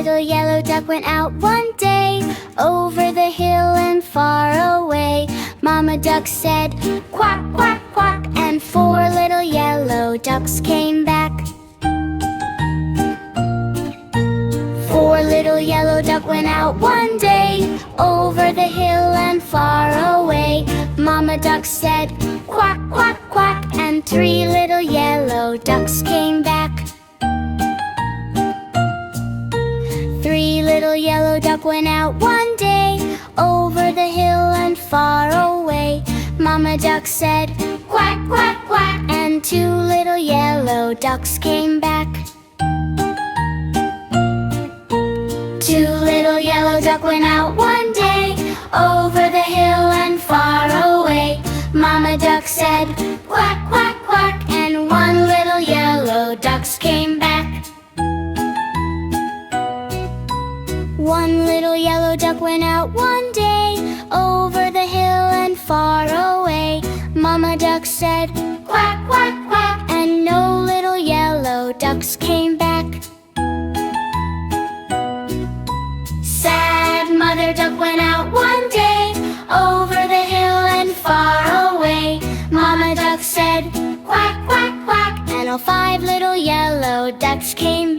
little yellow duck went out one day, over the hill and far away. Mama duck said, "Quack, quack, quack," and 4 little yellow ducks came back. 4 little yellow duck went out one day, over the hill and far away. Mama duck said, "Quack, quack, quack," and 3 little yellow ducks came back. 3 little yellow duck went out one day, over the hill and far away. Mama duck said, "Quack, quack, quack," and 2 little yellow ducks came back. 2 little yellow duck went out one day, over the hill and far away. Mama duck said, "Quack, quack, quack," and 1 little yellow ducks came back. 1 little yellow duck went out one day, over the hill and far away. Mama duck said, "Quack, quack, quack," and no little yellow ducks came back. Sad mother duck went out one day, over the hill and far away. Mama duck said, "Quack, quack, quack," and all 5 little yellow ducks came